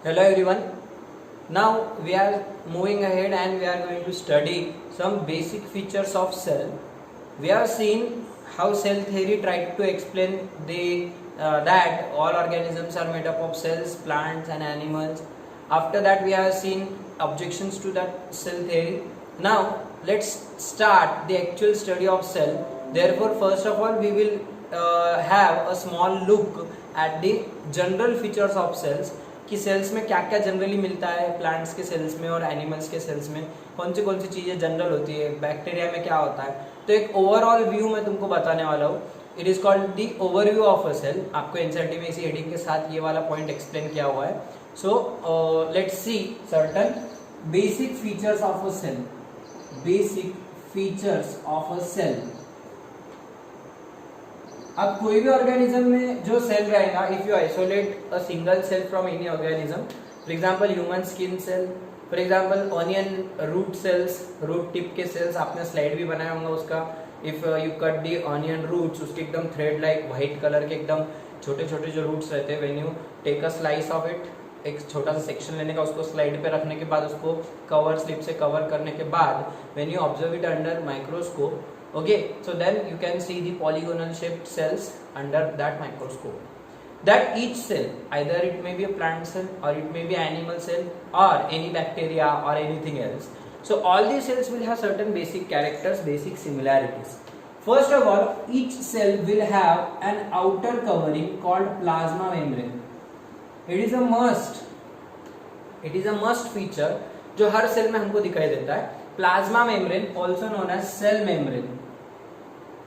Hello everyone. Now we are moving ahead and we are going to study some basic features of cell. We have seen how cell theory tried to explain that all organisms are made up of cells, plants and animals. After that we have seen objections to that cell theory. Now let's start the actual study of cell. Therefore first of all we will have a small look at the general features of cells कि sales में क्या क्या generally मिलता है, plants के sales में और animals के सेल्स में कौन सी चीज़ें जनरल होती है, बैक्टीरिया में क्या होता है. तो एक ओवरऑल व्यू मैं तुमको बताने वाला हूँ. It is called the overview of a cell. आपको एनसीईआरटी में इसी हेडिंग के साथ ये वाला पॉइंट एक्सप्लेन किया हुआ है. So let's see certain basic features of a cell. Basic features of a cell. अब कोई भी ऑर्गेनिज्म में जो सेल रहेगा, if you isolate a single cell from any organism, for example human skin cell, for example onion root cells, root tip के cells, आपने slide भी बनाया होगा उसका. If you cut the onion roots, उसके एकदम थ्रेड लाइक व्हाइट कलर के एकदम छोटे छोटे जो रूट्स रहते हैं, when you take a slice of it, एक छोटा सा सेक्शन लेने का, उसको स्लाइड पे रखने के बाद उसको कवर स्लिप से कवर करने के बाद when you observe it under microscope, okay, so then you can see the polygonal shaped cells under that microscope. That each cell, either it may be a plant cell or it may be animal cell or any bacteria or anything else, so all these cells will have certain basic characters, basic similarities. First of all, each cell will have an outer covering called plasma membrane. It is a must, it is a must feature जो हर cell में हमको दिखाई देता है. Plasma membrane, also known as cell membrane.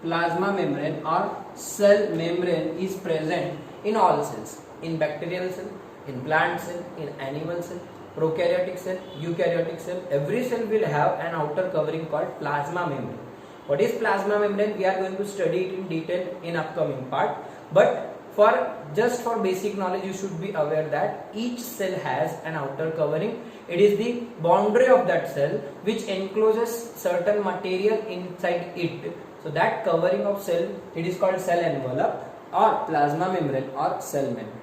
Plasma membrane or cell membrane is present in all cells. In bacterial cell, in plant cell, in animal cell, prokaryotic cell, eukaryotic cell. Every cell will have an outer covering called plasma membrane. What is plasma membrane? We are going to study it in detail in upcoming part. But for basic knowledge, you should be aware that each cell has an outer covering. It is the boundary of that cell which encloses certain material inside it. So that covering of cell, it is called cell envelope or plasma membrane or cell membrane.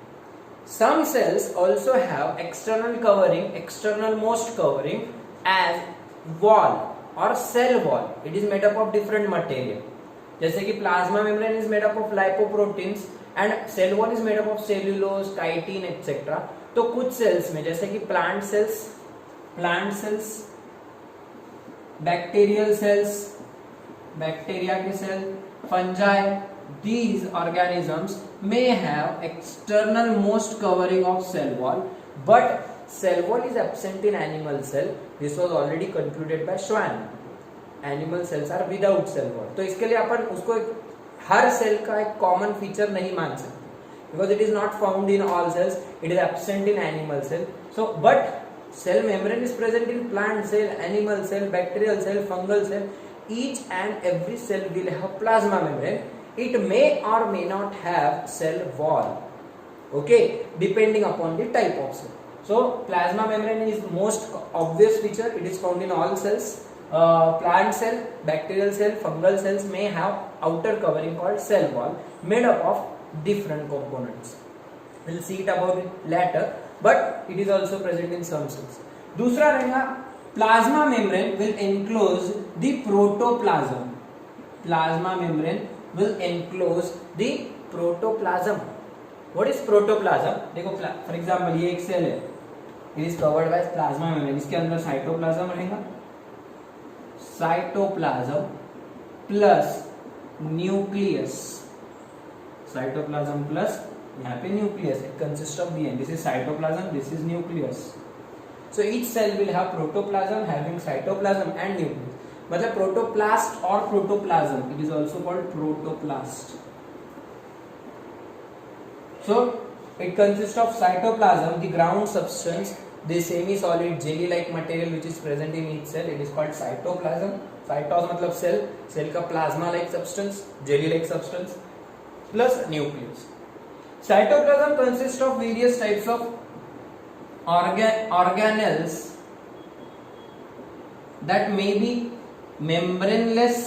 Some cells also have external covering, externalmost covering as wall or cell wall. It is made up of different material. जैसे कि plasma membrane is made up of lipoproteins and cell wall is made up of cellulose, chitin, etc. तो कुछ sales में जैसे कि plant cells, bacterial cells, bacteria के cell, fungi, these organisms may have external most covering of cell wall, but cell wall is absent in animal cell. This was already concluded by Schwann. Animal cells are without cell wall. तो इसके लिए अपन उसको हर cell का एक common feature नहीं मान सकते, because it is not found in all cells, it is absent in animal cell. So but cell membrane is present in plant cell, animal cell, bacterial cell, fungal cell. Each and every cell will have plasma membrane. It may or may not have cell wall, okay, depending upon the type of cell. So plasma membrane is most obvious feature. It is found in all cells. Plant cell, bacterial cell, fungal cells may have outer covering called cell wall made up of different components. We'll see it about it later, but it is also present in some cells. दूसरा रहेगा, plasma membrane will enclose the protoplasm. Plasma membrane will enclose the protoplasm. What is protoplasm? देखो, for example ये एक cell है, it is covered by plasma membrane. इसके अंदर cytoplasm रहेगा, cytoplasm plus nucleus, cytoplasm plus यहाँ पे nucleus. It consist of DNA. This is cytoplasm, this is nucleus. So each cell will have protoplasm having cytoplasm and nucleus. मतलब protoplast or protoplasm. It is also called protoplast. So it consists of cytoplasm, the ground substance, the semi-solid jelly-like material which is present in each cell. It is called cytoplasm. Cytos मतलब cell, cell का plasma-like substance, jelly-like substance, plus nucleus. Cytoplasm consists of various types of organelles that may be membraneless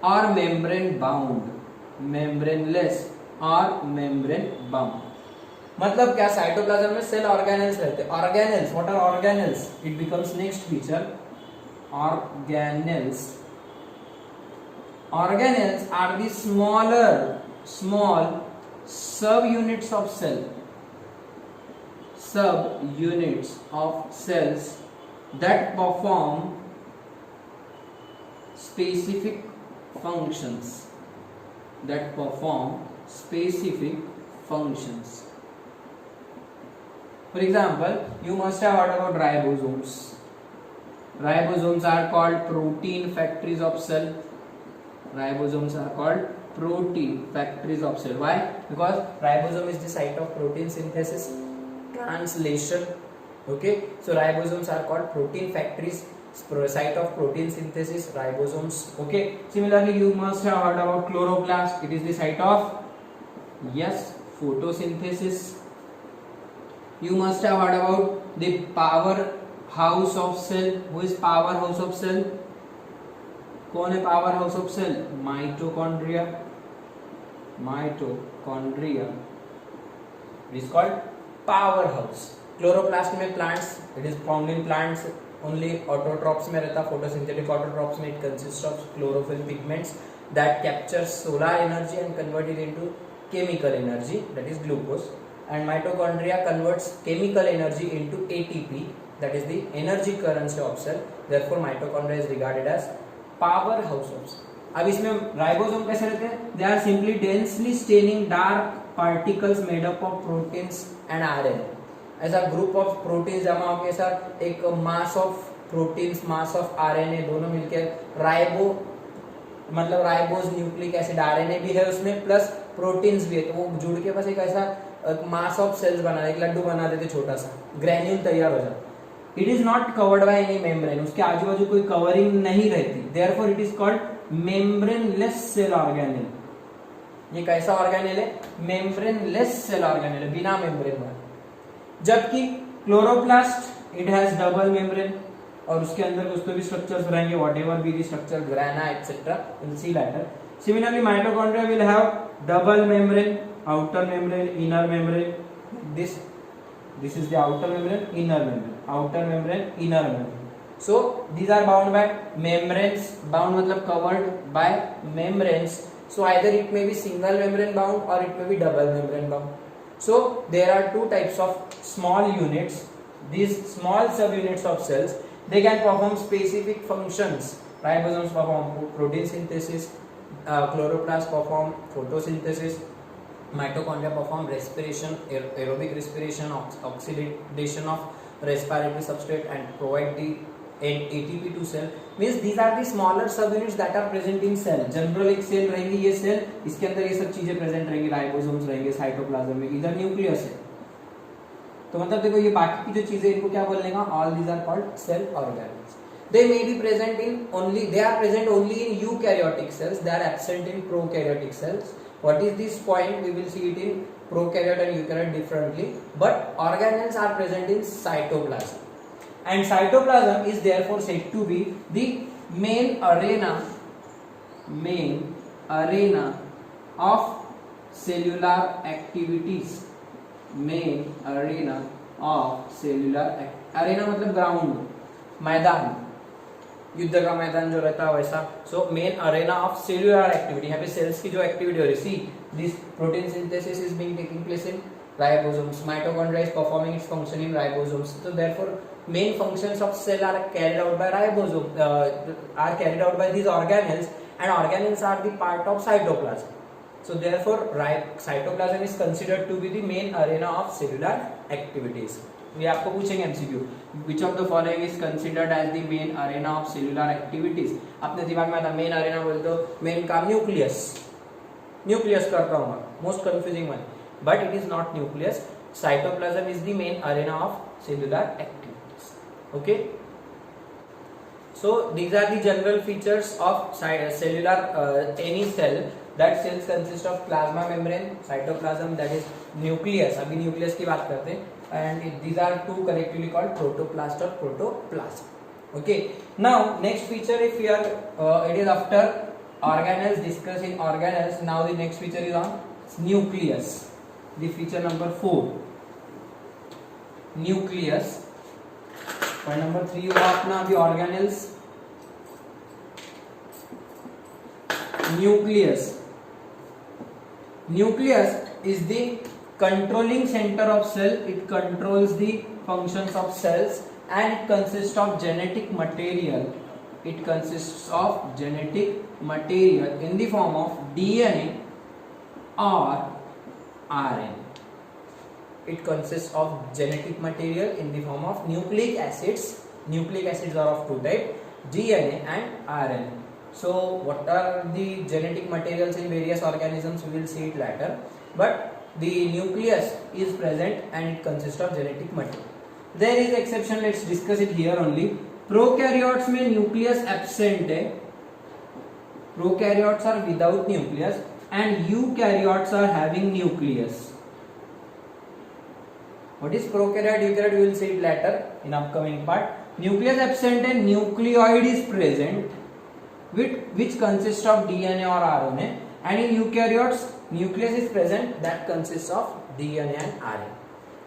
or membrane bound. मतलब क्या, cytoplasm में cell organelles रहते हैं. Organelles, what are organelles? It becomes next feature. Organelles, organelles are the small subunits of cell, subunits of cells that perform specific functions, that perform specific functions. For example, you must have heard about ribosomes. Ribosomes are called protein factories of cell. Ribosomes are called protein factories of cell. Why? Because ribosome is the site of protein synthesis, translation. Okay, so ribosomes are called protein factories, site of protein synthesis, ribosomes. Okay, similarly you must have heard about chloroplast. It is the site of, yes, photosynthesis. You must have heard about the powerhouse of cell. Who is powerhouse of cell? कौन है power house of cell? Mitochondria. Mitochondria is called powerhouse. Chloroplast में plants, it is found in plants only. Autotrophs में रहता, photosynthetic autotrophs में. It consist of chlorophyll pigments that capture solar energy and convert it into chemical energy, that is glucose. And mitochondria converts chemical energy into ATP, that is the energy currency of cell. Therefore mitochondria is regarded as power house of cell. अब इसमें ribosome कैसे रहते हैं? They are simply densely staining dark particles made up of proteins and RNA. ऐसा group of proteins जमा होकर ऐसा एक mass of proteins, mass of RNA दोनों मिलकर राइबो, मतलब राइबोज न्यूक्लिक एसिड, आरएनए भी है उसमें प्लस प्रोटीन्स भी है, तो वो जुड़ के बस एक ऐसा मास ऑफ सेल्स बना, एक लड्डू बना देते छोटा सा, ग्रेन्यूल तैयार हो जाता. It is not covered by any membrane, उसके आजू बाजू कोई कवरिंग नहीं रहती. Therefore it is called membraneless cell organelle. ये कैसा ऑर्गेनेल है? मेम्ब्रेनलेस सेल ऑर्गेनेल है, बिना मेम्ब्रेन वाला. जबकि chloroplast it has double membrane और उसके अंदर कुछ तो भी स्ट्रक्चर्स रहेंगे, whatever be the structure, grana etcetera, will see later. Similarly mitochondria will have double membrane, outer membrane, inner membrane. This is the outer membrane, inner membrane, outer membrane, inner membrane. So these are bound by membranes. Bound मतलब covered by membranes. So either it may be single membrane bound or it may be double membrane bound. So there are two types of small units. These small subunits of cells, they can perform specific functions. Ribosomes perform protein synthesis, chloroplasts perform photosynthesis. Mitochondria perform respiration, aerobic respiration, oxidation of respiratory substrate and provide the ATP to cell. Means these are the smaller subunits that are present in cell. General एक cell रहेंगी, ये cell, इसके अंदर ये सब चीजें present रहेंगी, ribosomes रहेंगे, साइटोप्लाज्म में, इधर न्यूक्लियस है. तो मतलब देखो ये बाकी की जो चीजें, इनको क्या बोलेगा? All these are called cell organelles. They may be present in only, they are present only in eukaryotic cells. They are absent in prokaryotic cells. What is this point? We will see it in prokaryote and eukaryote differently. But organelles are present in cytoplasm. And cytoplasm is therefore said to be the main arena of cellular activities. Main arena of cellular arena मतलब ground, मैदान, युद्ध का मैदान जो रहता है वैसा. So main arena of cellular activity, यहाँ पे सेल्स की जो एक्टिविटी हो रही, see this protein synthesis is being taking place in ribosomes. Mitochondria is performing its function in ribosomes. So therefore main functions of cell are carried out by ribosome, are carried out by these organelles, and organelles are the part of cytoplasm. So therefore cytoplasm is considered to be the main arena of cellular activities. ये आपको पूछेंगे MCQ, which of the following is considered as the main arena of cellular activities. अपने दिमाग में आता main Arena बोल तो main काम न्यूक्लियस, न्यूक्लियस करता हूँ, most confusing one, but it is not nucleus. Cytoplasm is the main arena of cellular activities. Okay, so these are the general features of cellular any cell. That cells consist of plasma membrane, cytoplasm, that is nucleus. अभी nucleus की बात करते हैं. And these are two collectively called protoplast or protoplasm. Okay, now next feature, if we are it is after organelles, discussing organelles. Now the next feature is on nucleus. the feature number 4, nucleus. Point number 3 हुआ अपना अभी organelles. Nucleus. Nucleus is the controlling center of cell. It controls the functions of cells and it consists of genetic material. It consists of genetic material in the form of DNA or RNA. It consists of genetic material in the form of nucleic acids. Nucleic acids are of two types, DNA and RNA. So what are the genetic materials in various organisms? We will see it later. But the nucleus is present and it consists of genetic material. There is exception, let's discuss it here only. Prokaryotes में nucleus absent है. Prokaryotes are without nucleus and eukaryotes are having nucleus. What is prokaryote, eukaryote? We will see it later in upcoming part. Nucleus absent and nucleoid is present, which consists of DNA or RNA, and in eukaryotes nucleus is present that consists of DNA and RNA.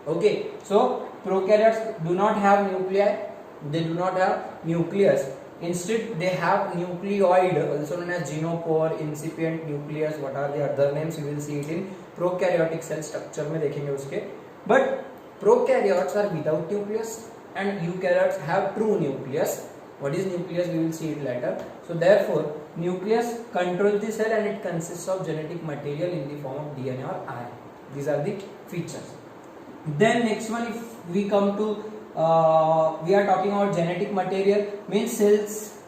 Okay, so prokaryotes do not have nuclei, they do not have nucleus. Instead, they have nucleoid, also known as genopore, incipient nucleus. What are the other names? We will see it in prokaryotic cell structure में देखेंगे उसके. But prokaryotes are without nucleus and eukaryotes have true nucleus. What is nucleus? We will see it later. So therefore, nucleus controls the cell and it consists of genetic material in the form of DNA or RNA. These are the features. Then next one, if we come to we are talking about genetic material, means cells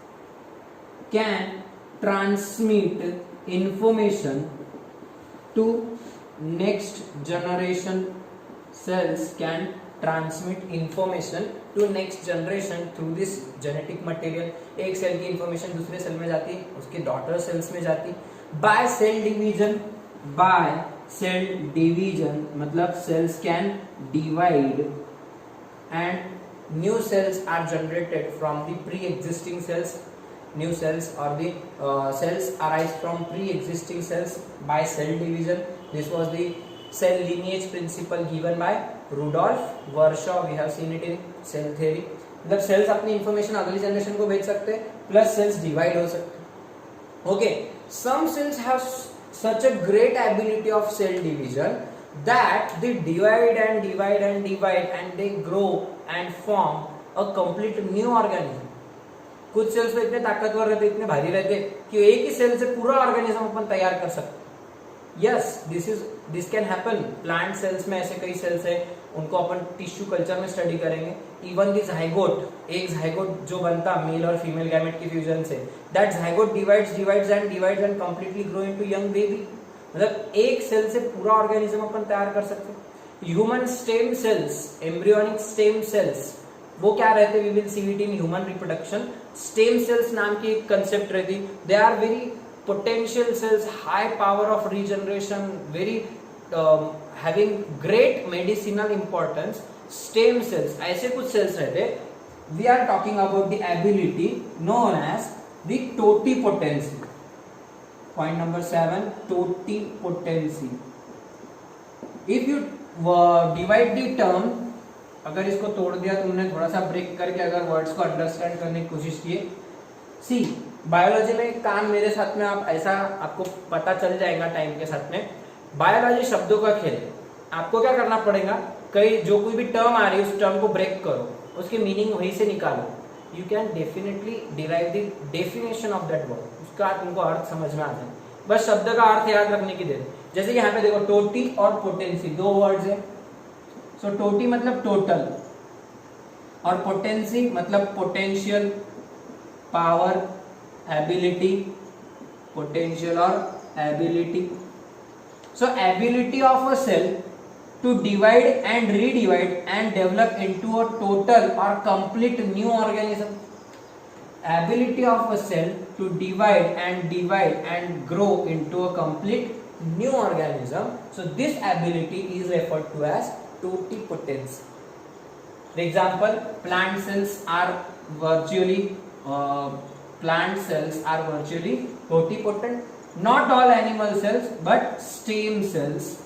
can transmit information to next generation. Cells can transmit information to next generation through this genetic material. एक cell की information दूसरे cell में जाती है, उसके daughter cells में जाती. By cell division, by cell division मतलब cells can divide and new cells are generated from the pre-existing cells. New cells or the cells arise from pre-existing cells by cell division. This was the cell lineage principle given by Rudolf Virchow. We have seen it in cell theory. मतलब cells अपनी information अगली generation को भेज सकते हैं, plus cells divide हो सकते हैं. Okay, some cells have such a great ability of cell division that they divide and divide and divide and they grow and form a complete new organism. कुछ sales तो इतने ताकतवर रहते, इतने भारी रहते कि एक ही सेल से पूरा ऑर्गेनिज्म अपन तैयार कर सकते. Yes, this can happen. Plant cells में ऐसे कई सेल्स है, उनको अपन टिश्यू कल्चर में स्टडी करेंगे. इवन दी जाइगोट, एक जाइगोट जो बनता मेल और फीमेल गैमेट की फ्यूजन से, that zygote divides and completely grow into young baby. मतलब एक सेल से पूरा ऑर्गेनिज्म अपन तैयार कर सकते हैं. Human stem cells, embryonic stem cells, वो क्या रहते? We will see it in human reproduction. Stem cells नाम की एक कंसेप्ट रहती. They are very potential cells, high power of regeneration, very having great medicinal importance. Stem cells, ऐसे कुछ cells रहते. We are talking about the ability known as the totipotency. Point number 7, totipotency. If you divide the term, अगर इसको तोड़ दिया तुमने, थोड़ा सा ब्रेक करके अगर वर्ड्स को अंडरस्टैंड करने की कोशिश की. सी बायोलॉजी में काम मेरे साथ में आप ऐसा आपको पता चल जाएगा टाइम के साथ में. बायोलॉजी शब्दों का खेल. आपको क्या करना पड़ेगा, कई जो कोई भी टर्म आ रही है उस टर्म को ब्रेक करो, उसके मीनिंग वहीं से निकालो. You can definitely derive the definition of that word. उसका तुमको अर्थ समझ में आ जाए. बस शब्द का अर्थ याद रखने की देर. जैसे कि यहाँ पे देखो, टोटी और पोटेंसी दो वर्ड्स है. सो टोटी मतलब टोटल और पोटेंसी मतलब पोटेंशियल, पावर, एबिलिटी, पोटेंशियल और ability. So ability of a cell to divide and redivide and develop into a total or complete new organism. Ability of a cell to divide and grow into a complete new organism. So this ability is referred to as totipotency. For example, plant cells are virtually totipotent. Not all animal cells, but stem cells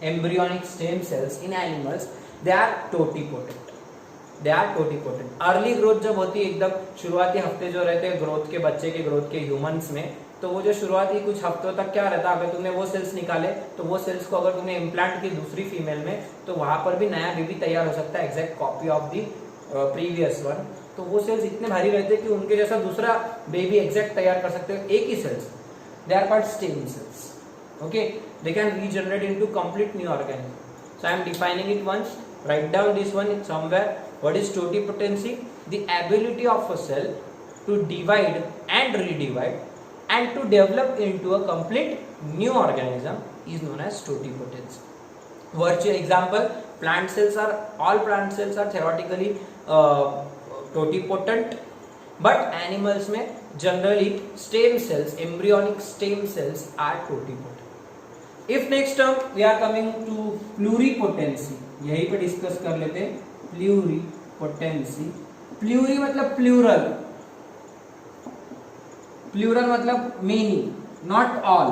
embryonic stem cells in animals, they are totipotent. They are totipotent. Early growth जब होती है, एकदम शुरुआती हफ्ते जो रहते हैं growth के, बच्चे के ग्रोथ के ह्यूमंस में, तो वो जो शुरुआती कुछ हफ्तों तक क्या रहता है, अगर तुमने वो सेल्स निकाले तो वो सेल्स को अगर तुमने इम्प्लांट की दूसरी फीमेल में, तो वहां पर भी नया बेबी तैयार हो सकता है, exact copy of the previous one. तो वो सेल्स इतने भारी रहते हैं कि उनके जैसा दूसरा बेबी एग्जैक्ट तैयार कर सकते हो एक ही cells. They are called stem cells. Okay, they can regenerate into complete new organism. So I am defining it once. Write down this one somewhere. What is totipotency? The ability of a cell to divide and redivide and to develop into a complete new organism is known as totipotency. Virtual example: plant cells are, all plant cells are theoretically totipotent, but animals में generally stem cells, embryonic stem cells are totipotent. If next term we are coming to pluripotency, यही पे discuss कर लेते हैं. Pluripotency. Pluri मतलब plural. Plural मतलब many, not all.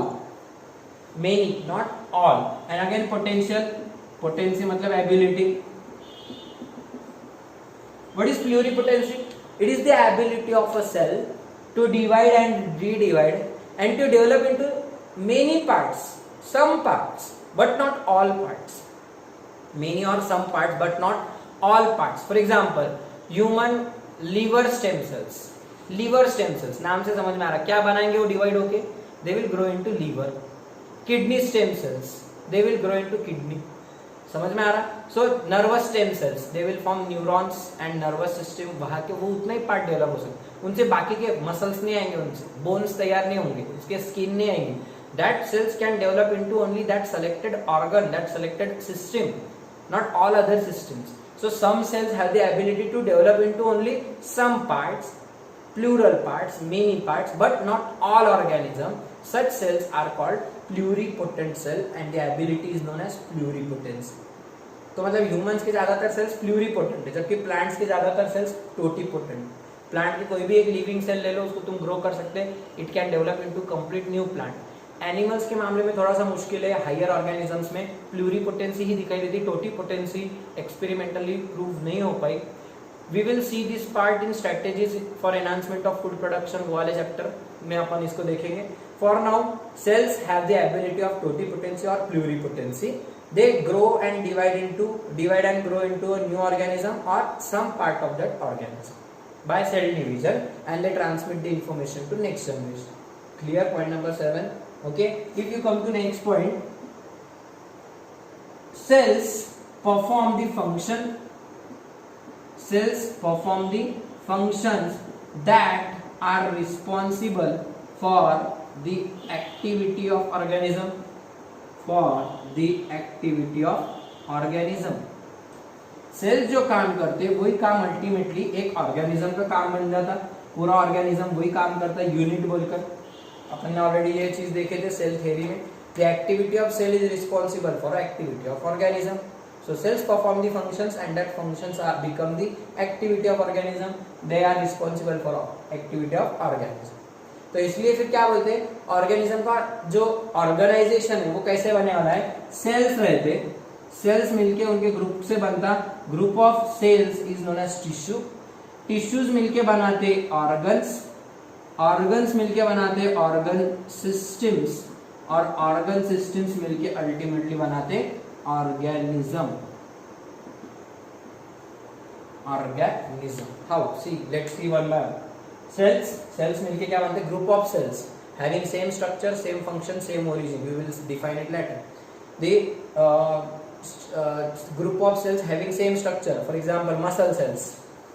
Many, not all. And again potential. Potency मतलब ability. What is pluripotency? It is the ability of a cell to divide and redivide and to develop into many parts, some parts but not all parts. Many or some parts but not all parts. For example, human liver stem cells. Liver stem cells नाम से समझ में आ रहा है क्या बनाएंगे वो divide होके? They will grow into liver. Kidney stem cells, they will grow into kidney. समझ में आ रहा? So nervous stem cells, they will form neurons and nervous system. वहाँ के वो उतना ही पार्ट डेवलप हो सकते, उनसे बाकी के मसल्स नहीं आएंगे, उनसे बोन्स तैयार नहीं होंगे, उसके स्किन नहीं आएंगी. That cells can develop into only that selected organ, that selected system, not all other systems. So some cells have the ability to develop into only some parts, plural parts, many parts, but not all organisms. Such cells are called pluripotent cell and the ability is known as pluripotency. तो मतलब humans के ज्यादातर sales pluripotent है, जबकि plants के ज्यादातर sales totipotent. Plant की कोई भी एक लिविंग सेल ले लो, उसको तुम ग्रो कर सकते हैं, it can develop into complete new plant. Animals के मामले में थोड़ा सा मुश्किल है, हायर ऑर्गेनिजम्स में प्लूरिपोटेंसी ही दिखाई देती, टोटिपोटेंसी एक्सपेरिमेंटली प्रूव नहीं हो पाई. We will see this part in strategies for enhancement of food production, वो वाले चैप्टर में अपन इसको देखेंगे. For now cells have the ability of totipotency और pluripotency. They grow and divide and grow into a new organism और some part of that organism by cell division and they transmit the information to next generation. Clear? Point number 7. Okay, if you come to next point, cells perform the functions that are responsible for the activity of organism. Cells जो काम करते हैं वही काम ultimately एक organism का काम बन जाता. पूरा ऑर्गेनिज्म वही काम करता है, यूनिट बोलकर. अपन ने ऑलरेडी ये चीज देखे थे सेल थ्योरी में. The activity of cell is responsible for activity of organism. So cells perform the functions and that functions are become the activity of organism. They are responsible for activity of organism. तो इसलिए फिर क्या बोलते हैं, organism का जो organisation है वो कैसे बने वाला है? सेल्स रहते, सेल्स मिलके उनके ग्रुप से बनता. Group of cells is known as tissue. Tissues मिलके बनाते ऑर्गन्स. ऑर्गन्स मिलके बनाते ऑर्गन सिस्टम्स और ऑर्गन सिस्टम्स मिलके अल्टीमेटली बनाते organism. How? See, let's see one by one. Cells मिलके क्या बनते? Group of cells having same structure, same function, same origin. We will define it later. The group of cells having same structure, for example muscle cells,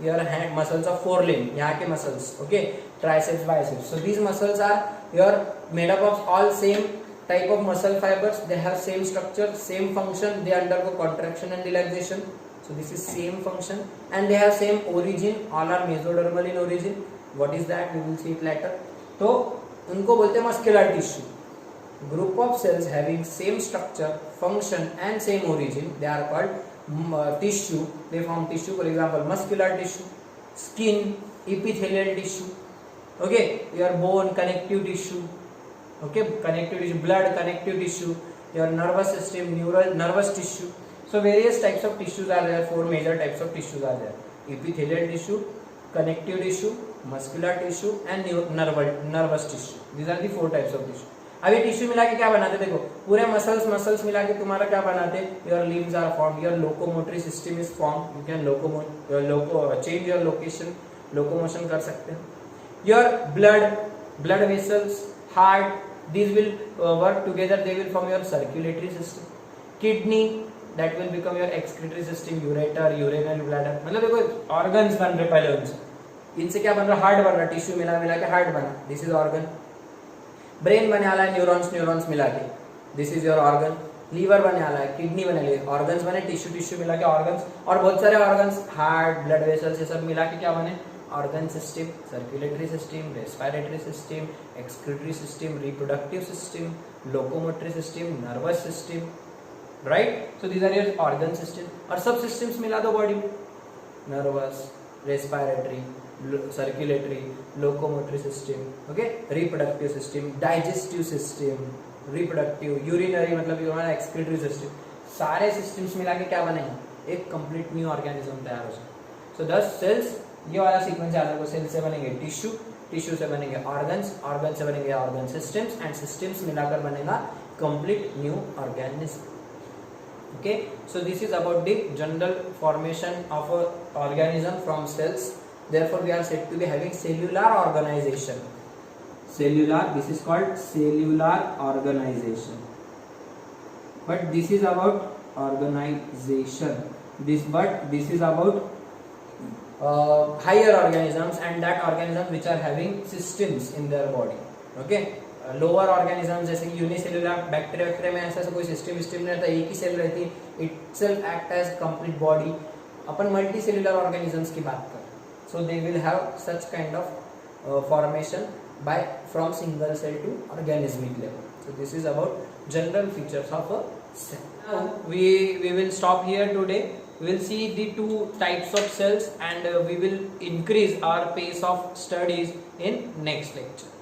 your hand muscles of forelimb, यहाँ के muscles, okay, triceps, biceps. So these muscles are your made up of all same type of muscle fibers. They have same structure, same function. They undergo contraction and relaxation. So this is same function and they have same origin. All are mesodermal in origin. What is that? We will see it later. तो उनको बोलते हैं muscular tissue. Group of cells having same structure, function and same origin, they are called tissue. They form tissue, for example muscular tissue, skin, epithelial tissue, okay, your bone, connective tissue, okay, connective tissue, blood, connective tissue, your nervous system, neural nervous tissue. So various types of tissues are there. 4 major types of tissues are there: epithelial tissue, connective tissue, muscular tissue and nervous tissue. These are the 4 types of tissue. अभी tissue मिला के क्या बनाते, देखो पूरे muscles मिला के तुम्हारा क्या बनाते, your limbs are form, your locomotory system is form, you can change your location, locomotion कर सकते हैं. Your blood vessels, heart, these will work together, they will form your circulatory system. Kidney, that will become your excretory system, ureter, urinary bladder. मतलब देखो organs बन रहे पहले इनसे क्या बन रहा, हार्ट बन रहा, टिश्यू मिला के हार्ट बना, दिस इज ऑर्गन. ब्रेन बने वाला है न्यूरॉन्स मिला के, this is your organ. Liver बने वाला है, किडनी बने लिए, ऑर्गन्स बने, टिश्यू मिला के ऑर्गन्स, और बहुत सारे ऑर्गन्स, हार्ट, ब्लड वेसल्स, ये सब मिला के क्या बने, organ system, circulatory system, respiratory system, excretory system, reproductive system, locomotory system, nervous system, right? So these are your organ system. और सब systems मिला दो body में, nervous, respiratory, circulatory, locomotory system, okay, reproductive system, digestive system, reproductive, urinary मतलब ये हमारा excretory system, सारे systems मिला के क्या बनेंगे, एक complete new organism तैयार हो जाए. So thus cells, ये वाला सीक्वेंस याद रखो, सेल से बनेंगे टिश्यू से बनेंगे ऑर्गन्स से बनेंगे ऑर्गन सिस्टम्स एंड सिस्टम्स मिलाकर बनेगा complete new organism. Okay, so this is about the general formation of a organism from cells. Therefore we are said to be having cellular organisation. This is called cellular organisation, but this is about organisation, this is about higher organisms, and that organisms which are having systems in their body. Okay, lower organisms जैसे कि unicellular bacteria में ऐसा कोई system नहीं रहता, एक ही cell रहती, itself act as complete body. अपन multi cellular organisms की बात करें, so they will have such kind of formation by from single cell to organismic level. So this is about general features of a cell. Now we will stop here today. We will see the 2 types of cells, and we will increase our pace of studies in next lecture.